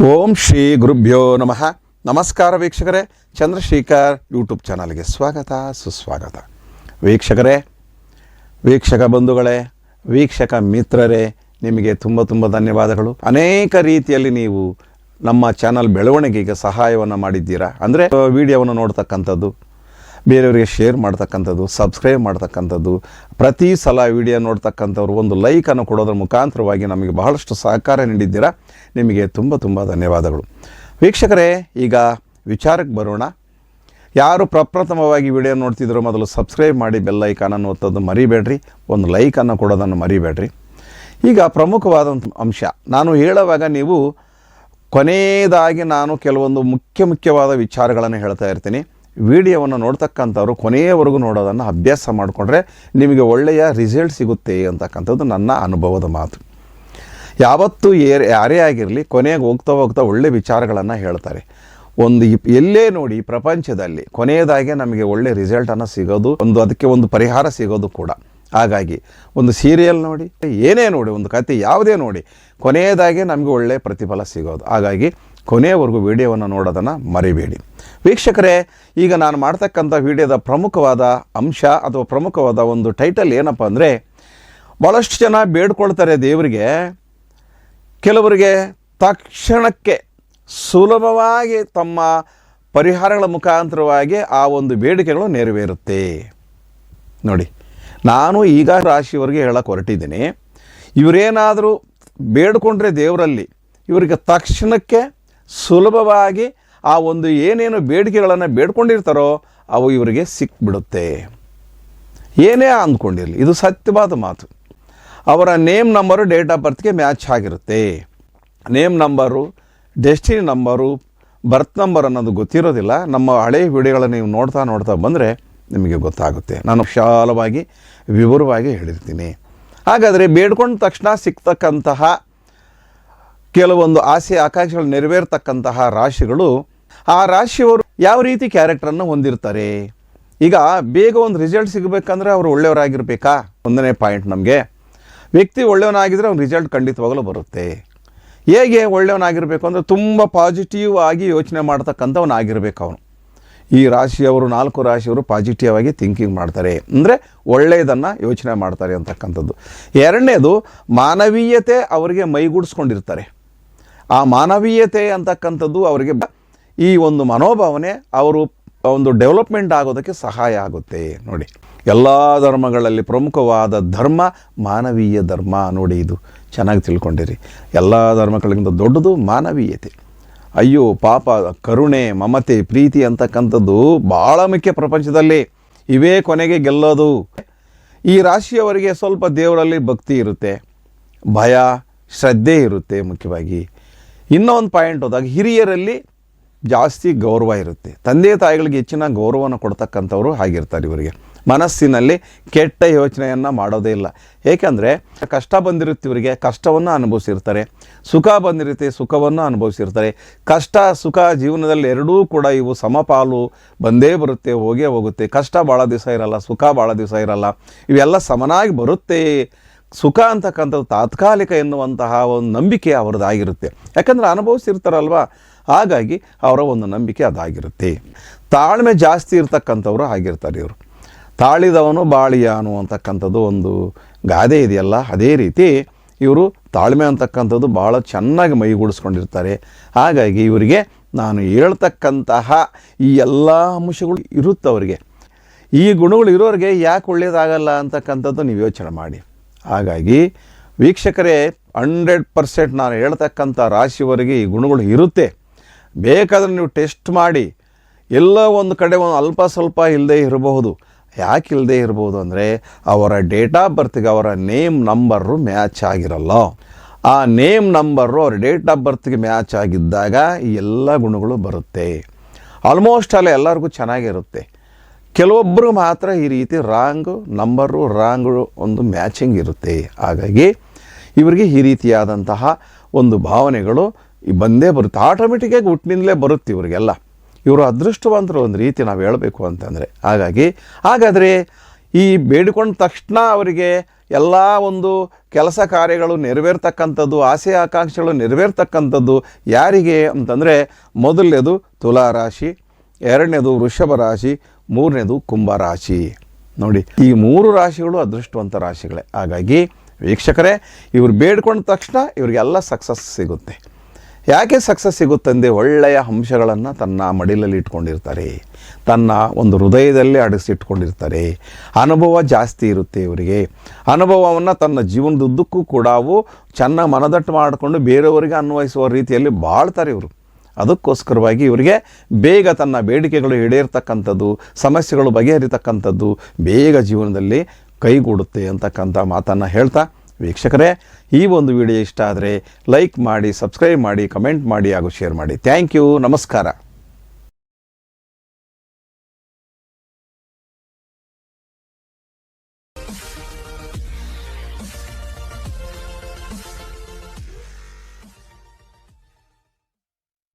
ಓಂ ಶ್ರೀ ಗುರುಭ್ಯೋ ನಮಃ. ನಮಸ್ಕಾರ ವೀಕ್ಷಕರೇ, ಚಂದ್ರಶೇಖರ್ ಯೂಟ್ಯೂಬ್ ಚಾನಲ್ಗೆ ಸ್ವಾಗತ ಸುಸ್ವಾಗತ. ವೀಕ್ಷಕರೇ, ವೀಕ್ಷಕ ಬಂಧುಗಳೇ, ವೀಕ್ಷಕ ಮಿತ್ರರೇ, ನಿಮಗೆ ತುಂಬ ಧನ್ಯವಾದಗಳು. ಅನೇಕ ರೀತಿಯಲ್ಲಿ ನೀವು ನಮ್ಮ ಚಾನಲ್ ಬೆಳವಣಿಗೆಗೆ ಸಹಾಯವನ್ನು ಮಾಡಿದ್ದೀರಾ. ಅಂದರೆ ವಿಡಿಯೋವನ್ನು ನೋಡ್ತಕ್ಕಂಥದ್ದು, ಬೇರೆಯವರಿಗೆ ಶೇರ್ ಮಾಡ್ತಕ್ಕಂಥದ್ದು, ಸಬ್ಸ್ಕ್ರೈಬ್ ಮಾಡ್ತಕ್ಕಂಥದ್ದು, ಪ್ರತಿ ಸಲ ವಿಡಿಯೋ ನೋಡ್ತಕ್ಕಂಥವ್ರು ಒಂದು ಲೈಕನ್ನು ಕೊಡೋದ್ರ ಮುಖಾಂತರವಾಗಿ ನಮಗೆ ಬಹಳಷ್ಟು ಸಹಕಾರ ನೀಡಿದ್ದೀರಾ. ನಿಮಗೆ ತುಂಬ ಧನ್ಯವಾದಗಳು. ವೀಕ್ಷಕರೇ, ಈಗ ವಿಚಾರಕ್ಕೆ ಬರೋಣ. ಯಾರು ಪ್ರಪ್ರಥಮವಾಗಿ ವಿಡಿಯೋ ನೋಡ್ತಿದ್ರು ಮೊದಲು ಸಬ್ಸ್ಕ್ರೈಬ್ ಮಾಡಿ ಬೆಲ್ ಐಕಾನನ್ನು ಒತ್ತೋದು ಮರಿಬೇಡ್ರಿ, ಒಂದು ಲೈಕನ್ನು ಕೊಡೋದನ್ನು ಮರಿಬೇಡ್ರಿ. ಈಗ ಪ್ರಮುಖವಾದಂಥ ಅಂಶ ನಾನು ಹೇಳುವಾಗ ನೀವು ಕೊನೆಯದಾಗಿ ನಾನು ಕೆಲವೊಂದು ಮುಖ್ಯವಾದ ವಿಚಾರಗಳನ್ನು ಹೇಳ್ತಾ ಇರ್ತೀನಿ. ವಿಡಿಯೋವನ್ನು ನೋಡ್ತಕ್ಕಂಥವ್ರು ಕೊನೆಯವರೆಗೂ ನೋಡೋದನ್ನು ಅಭ್ಯಾಸ ಮಾಡಿಕೊಂಡ್ರೆ ನಿಮಗೆ ಒಳ್ಳೆಯ ರಿಸಲ್ಟ್ ಸಿಗುತ್ತೆ ಅಂತಕ್ಕಂಥದ್ದು ನನ್ನ ಅನುಭವದ ಮಾತು. ಯಾವತ್ತೂ ಯಾರೇ ಆಗಿರಲಿ ಕೊನೆಗೆ ಹೋಗ್ತಾ ಒಳ್ಳೆ ವಿಚಾರಗಳನ್ನು ಹೇಳ್ತಾರೆ. ಎಲ್ಲೇ ನೋಡಿ ಪ್ರಪಂಚದಲ್ಲಿ ಕೊನೆಯದಾಗೆ ನಮಗೆ ಒಳ್ಳೆ ರಿಸಲ್ಟನ್ನು ಸಿಗೋದು, ಅದಕ್ಕೆ ಒಂದು ಪರಿಹಾರ ಸಿಗೋದು ಕೂಡ. ಹಾಗಾಗಿ ಒಂದು ಸೀರಿಯಲ್ ನೋಡಿ, ಏನೇ ನೋಡಿ, ಒಂದು ಕತೆ ಯಾವುದೇ ನೋಡಿ, ಕೊನೆಯದಾಗೆ ನಮಗೆ ಒಳ್ಳೆಯ ಪ್ರತಿಫಲ ಸಿಗೋದು. ಹಾಗಾಗಿ ಕೊನೆಯವರೆಗೂ ವಿಡಿಯೋವನ್ನು ನೋಡೋದನ್ನು ಮರಿಬೇಡಿ. ವೀಕ್ಷಕರೇ, ಈಗ ನಾನು ಮಾಡ್ತಕ್ಕಂಥ ವಿಡಿಯೋದ ಪ್ರಮುಖವಾದ ಅಂಶ ಅಥವಾ ಪ್ರಮುಖವಾದ ಒಂದು ಟೈಟಲ್ ಏನಪ್ಪ ಅಂದರೆ, ಭಾಳಷ್ಟು ಜನ ಬೇಡ್ಕೊಳ್ತಾರೆ ದೇವರಿಗೆ. ಕೆಲವರಿಗೆ ತಕ್ಷಣಕ್ಕೆ ಸುಲಭವಾಗಿ ತಮ್ಮ ಪರಿಹಾರಗಳ ಮುಖಾಂತರವಾಗಿ ಆ ಒಂದು ಬೇಡಿಕೆಗಳು ನೆರವೇರುತ್ತೆ. ನೋಡಿ, ನಾನು ಈಗ ರಾಶಿಯವರೆಗೆ ಹೇಳಕ್ಕೆ ಹೊರಟಿದ್ದೀನಿ. ಇವರೇನಾದರೂ ಬೇಡ್ಕೊಂಡ್ರೆ ದೇವರಲ್ಲಿ ಇವರಿಗೆ ತಕ್ಷಣಕ್ಕೆ ಸುಲಭವಾಗಿ ಆ ಒಂದು ಏನೇನು ಬೇಡಿಕೆಗಳನ್ನು ಬೇಡ್ಕೊಂಡಿರ್ತಾರೋ ಅವು ಇವರಿಗೆ ಸಿಕ್ಬಿಡುತ್ತೆ. ಏನೇ ಅಂದ್ಕೊಂಡಿರಲಿ, ಇದು ಸತ್ಯವಾದ ಮಾತು. ಅವರ ನೇಮ್ ನಂಬರು ಡೇಟ್ ಆಫ್ ಬರ್ತ್ಗೆ ಮ್ಯಾಚ್ ಆಗಿರುತ್ತೆ. Name number, destiny number, birth number ಅನ್ನೋದು ಗೊತ್ತಿರೋದಿಲ್ಲ. ನಮ್ಮ ಹಳೆಯ ವಿಡಿಯೋಗಳನ್ನು ನೀವು ನೋಡ್ತಾ ಬಂದರೆ ನಿಮಗೆ ಗೊತ್ತಾಗುತ್ತೆ. ನಾನು ವಿಶಾಲವಾಗಿ ವಿವರವಾಗಿ ಹೇಳಿರ್ತೀನಿ. ಹಾಗಾದರೆ ಬೇಡ್ಕೊಂಡ ತಕ್ಷಣ ಸಿಗ್ತಕ್ಕಂತಹ ಕೆಲವೊಂದು ಆಸೆ ಆಕಾಂಕ್ಷೆಗಳು ನೆರವೇರ್ತಕ್ಕಂತಹ ರಾಶಿಗಳು, ಆ ರಾಶಿಯವರು ಯಾವ ರೀತಿ ಕ್ಯಾರೆಕ್ಟರನ್ನು ಹೊಂದಿರ್ತಾರೆ. ಈಗ ಬೇಗ ಒಂದು ರಿಸಲ್ಟ್ ಸಿಗಬೇಕಂದ್ರೆ ಅವರು ಒಳ್ಳೆಯವರಾಗಿರ್ಬೇಕಾ? ಒಂದನೇ ಪಾಯಿಂಟ್. ನಮಗೆ ವ್ಯಕ್ತಿ ಒಳ್ಳೆಯವನಾಗಿದ್ದರೆ ಅವ್ನು ರಿಸಲ್ಟ್ ಖಂಡಿತವಾಗಲೂ ಬರುತ್ತೆ. ಹೇಗೆ ಒಳ್ಳೆಯವನಾಗಿರಬೇಕು ಅಂದರೆ ತುಂಬ ಪಾಸಿಟಿವ್ ಆಗಿ ಯೋಚನೆ ಮಾಡ್ತಕ್ಕಂಥವನಾಗಿರ್ಬೇಕು ಅವನು. ಈ ರಾಶಿಯವರು 4 ರಾಶಿಯವರು ಪಾಸಿಟಿವ್ ಆಗಿ ಥಿಂಕಿಂಗ್ ಮಾಡ್ತಾರೆ, ಅಂದರೆ ಒಳ್ಳೆಯದನ್ನು ಯೋಚನೆ ಮಾಡ್ತಾರೆ ಅಂತಕ್ಕಂಥದ್ದು. ಎರಡನೇದು, ಮಾನವೀಯತೆ ಅವರಿಗೆ ಮೈಗೂಡಿಸ್ಕೊಂಡಿರ್ತಾರೆ. ಆ ಮಾನವೀಯತೆ ಅಂತಕ್ಕಂಥದ್ದು ಅವರಿಗೆ ಈ ಒಂದು ಮನೋಭಾವನೆ ಅವರು ಒಂದು ಡೆವಲಪ್ಮೆಂಟ್ ಆಗೋದಕ್ಕೆ ಸಹಾಯ ಆಗುತ್ತೆ. ನೋಡಿ, ಎಲ್ಲ ಧರ್ಮಗಳಲ್ಲಿ ಪ್ರಮುಖವಾದ ಧರ್ಮ ಮಾನವೀಯ ಧರ್ಮ. ನೋಡಿ, ಇದು ಚೆನ್ನಾಗಿ ತಿಳ್ಕೊಂಡಿರಿ. ಎಲ್ಲ ಧರ್ಮಗಳಿಗಿಂತ ದೊಡ್ಡದು ಮಾನವೀಯತೆ. ಅಯ್ಯೋ ಪಾಪ, ಕರುಣೆ, ಮಮತೆ, ಪ್ರೀತಿ ಅಂತಕ್ಕಂಥದ್ದು ಭಾಳ ಮುಖ್ಯ ಪ್ರಪಂಚದಲ್ಲಿ. ಇವೇ ಕೊನೆಗೆ ಗೆಲ್ಲೋದು. ಈ ರಾಶಿಯವರಿಗೆ ಸ್ವಲ್ಪ ದೇವರಲ್ಲಿ ಭಕ್ತಿ ಇರುತ್ತೆ, ಭಯ, ಶ್ರದ್ಧೆ ಇರುತ್ತೆ. ಮುಖ್ಯವಾಗಿ ಇನ್ನೊಂದು ಪಾಯಿಂಟ್ ಹೋದಾಗ ಹಿರಿಯರಲ್ಲಿ ಜಾಸ್ತಿ ಗೌರವ ಇರುತ್ತೆ. ತಂದೆ ತಾಯಿಗಳಿಗೆ ಹೆಚ್ಚಿನ ಗೌರವವನ್ನು ಕೊಡ್ತಕ್ಕಂಥವ್ರು ಆಗಿರ್ತಾರೆ. ಇವರಿಗೆ ಮನಸ್ಸಿನಲ್ಲಿ ಕೆಟ್ಟ ಯೋಚನೆಯನ್ನು ಮಾಡೋದೇ ಇಲ್ಲ. ಏಕೆಂದರೆ ಕಷ್ಟ ಬಂದಿರುತ್ತೆ, ಇವರಿಗೆ ಕಷ್ಟವನ್ನು ಅನುಭವಿಸಿರ್ತಾರೆ. ಸುಖ ಬಂದಿರುತ್ತೆ, ಸುಖವನ್ನು ಅನುಭವಿಸಿರ್ತಾರೆ. ಕಷ್ಟ ಸುಖ ಜೀವನದಲ್ಲಿ ಎರಡೂ ಕೂಡ ಇವು ಸಮಪಾಲು ಬಂದೇ ಬರುತ್ತೆ, ಹೋಗೇ ಹೋಗುತ್ತೆ. ಕಷ್ಟ ಭಾಳ ದಿವಸ ಇರಲ್ಲ, ಸುಖ ಭಾಳ ದಿವಸ ಇರಲ್ಲ. ಇವೆಲ್ಲ ಸಮನಾಗಿ ಬರುತ್ತೆ. ಸುಖ ಅಂತಕ್ಕಂಥದ್ದು ತಾತ್ಕಾಲಿಕ ಎನ್ನುವಂತಹ ಒಂದು ನಂಬಿಕೆ ಅವರದ್ದಾಗಿರುತ್ತೆ. ಯಾಕಂದರೆ ಅನುಭವಿಸಿರ್ತಾರಲ್ವ, ಹಾಗಾಗಿ ಅವರ ಒಂದು ನಂಬಿಕೆ ಅದಾಗಿರುತ್ತೆ. ತಾಳ್ಮೆ ಜಾಸ್ತಿ ಇರ್ತಕ್ಕಂಥವ್ರು ಆಗಿರ್ತಾರೆ ಇವರು. ತಾಳಿದವನು ಬಾಳಿಯಾನು ಅಂತಕ್ಕಂಥದ್ದು ಒಂದು ಗಾದೆ ಇದೆಯಲ್ಲ, ಅದೇ ರೀತಿ ಇವರು ತಾಳ್ಮೆ ಅಂತಕ್ಕಂಥದ್ದು ಭಾಳ ಚೆನ್ನಾಗಿ ಮೈಗೂಡಿಸ್ಕೊಂಡಿರ್ತಾರೆ. ಹಾಗಾಗಿ ಇವರಿಗೆ ನಾನು ಹೇಳ್ತಕ್ಕಂತಹ ಈ ಎಲ್ಲ ಅಂಶಗಳು ಇರುತ್ತವರಿಗೆ. ಈ ಗುಣಗಳು ಇರೋರಿಗೆ ಯಾಕೆ ಒಳ್ಳೆಯದಾಗಲ್ಲ ಅಂತಕ್ಕಂಥದ್ದು ನೀವು ಯೋಚನೆ ಮಾಡಿ. ಹಾಗಾಗಿ ವೀಕ್ಷಕರೇ, 100% ನಾನು ಹೇಳ್ತಕ್ಕಂಥ ರಾಶಿಯವರೆಗೆ ಈ ಗುಣಗಳು ಇರುತ್ತೆ. ಬೇಕಾದರೆ ನೀವು ಟೆಸ್ಟ್ ಮಾಡಿ. ಎಲ್ಲ ಒಂದು ಕಡೆ ಒಂದು ಅಲ್ಪ ಸ್ವಲ್ಪ ಇಲ್ಲದೆ ಇರಬಹುದು. ಯಾಕೆ ಇಲ್ಲದೆ ಇರ್ಬೋದು ಅಂದರೆ ಅವರ ಡೇಟ್ ಆಫ್ ಬರ್ತ್ಗೆ ಅವರ ನೇಮ್ ನಂಬರು ಮ್ಯಾಚ್ ಆಗಿರಲ್ಲ. ಆ ನೇಮ್ ನಂಬರು ಅವ್ರ ಡೇಟ್ ಆಫ್ ಬರ್ತ್ಗೆ ಮ್ಯಾಚ್ ಆಗಿದ್ದಾಗ ಈ ಎಲ್ಲ ಗುಣಗಳು ಬರುತ್ತೆ. ಆಲ್ಮೋಸ್ಟ್ ಅಲ್ಲ ಎಲ್ಲರಿಗೂ ಚೆನ್ನಾಗಿರುತ್ತೆ. ಕೆಲವೊಬ್ಬರು ಮಾತ್ರ ಈ ರೀತಿ ರಾಂಗು ನಂಬರು, ರಾಂಗು ಒಂದು ಮ್ಯಾಚಿಂಗ್ ಇರುತ್ತೆ. ಹಾಗಾಗಿ ಇವರಿಗೆ ಈ ರೀತಿಯಾದಂತಹ ಒಂದು ಭಾವನೆಗಳು ಬಂದೇ ಬರುತ್ತೆ. ಆಟೋಮೆಟಿಕ್ಕಾಗಿ ಹುಟ್ಟಿನಿಂದಲೇ ಬರುತ್ತೆ ಇವರಿಗೆಲ್ಲ. ಇವರು ಅದೃಷ್ಟವಂತರು ಒಂದು ರೀತಿ ನಾವು ಹೇಳಬೇಕು ಅಂತಂದರೆ. ಹಾಗಾದರೆ ಈ ಬೇಡಿಕೊಂಡ ತಕ್ಷಣ ಅವರಿಗೆ ಎಲ್ಲ ಒಂದು ಕೆಲಸ ಕಾರ್ಯಗಳು ನೆರವೇರ್ತಕ್ಕಂಥದ್ದು, ಆಸೆ ಆಕಾಂಕ್ಷೆಗಳು ನೆರವೇರ್ತಕ್ಕಂಥದ್ದು ಯಾರಿಗೆ ಅಂತಂದರೆ ಮೊದಲನೇದು ತುಲಾ ರಾಶಿ, ಎರಡನೇದು ವೃಷಭ ರಾಶಿ, ಮೂರನೇದು ಕುಂಭ ರಾಶಿ. ನೋಡಿ, ಈ 3 ರಾಶಿಗಳು ಅದೃಷ್ಟವಂತ ರಾಶಿಗಳೇ. ಹಾಗಾಗಿ ವೀಕ್ಷಕರೇ, ಇವರು ಬೇಡ್ಕೊಂಡ ತಕ್ಷಣ ಇವರಿಗೆಲ್ಲ ಸಕ್ಸಸ್ ಸಿಗುತ್ತೆ. ಯಾಕೆ ಸಕ್ಸಸ್ ಸಿಗುತ್ತಂದೆ? ಒಳ್ಳೆಯ ಅಂಶಗಳನ್ನು ತನ್ನ ಮಡಿಲಲ್ಲಿ ಇಟ್ಕೊಂಡಿರ್ತಾರೆ, ತನ್ನ ಒಂದು ಹೃದಯದಲ್ಲಿ ಅಡಗಿಸಿಟ್ಕೊಂಡಿರ್ತಾರೆ. ಅನುಭವ ಜಾಸ್ತಿ ಇರುತ್ತೆ ಇವರಿಗೆ. ಅನುಭವವನ್ನು ತನ್ನ ಜೀವನದುದ್ದಕ್ಕೂ ಕೂಡ ಅವು ಚೆನ್ನಾಗಿ ಮನದಟ್ಟು ಮಾಡಿಕೊಂಡು ಬೇರೆಯವರಿಗೆ ಅನ್ವಯಿಸುವ ರೀತಿಯಲ್ಲಿ ಬಾಳ್ತಾರೆ ಇವರು. ಅದಕ್ಕೋಸ್ಕರವಾಗಿ ಇವರಿಗೆ ಬೇಗ ತನ್ನ ಬೇಡಿಕೆಗಳು ಈಡೇರ್ತಕ್ಕಂಥದ್ದು, ಸಮಸ್ಯೆಗಳು ಬಗೆಹರಿತಕ್ಕಂಥದ್ದು ಬೇಗ ಜೀವನದಲ್ಲಿ ಕೈಗೂಡುತ್ತೆ ಅಂತಕ್ಕಂಥ ಮಾತನ್ನು ಹೇಳ್ತಾ, ವೀಕ್ಷಕರೇ, ಈ ಒಂದು ವಿಡಿಯೋ ಇಷ್ಟ ಆದರೆ ಲೈಕ್ ಮಾಡಿ, ಸಬ್ಸ್ಕ್ರೈಬ್ ಮಾಡಿ, ಕಮೆಂಟ್ ಮಾಡಿ ಹಾಗೂ ಶೇರ್ ಮಾಡಿ. Thank you. ನಮಸ್ಕಾರ.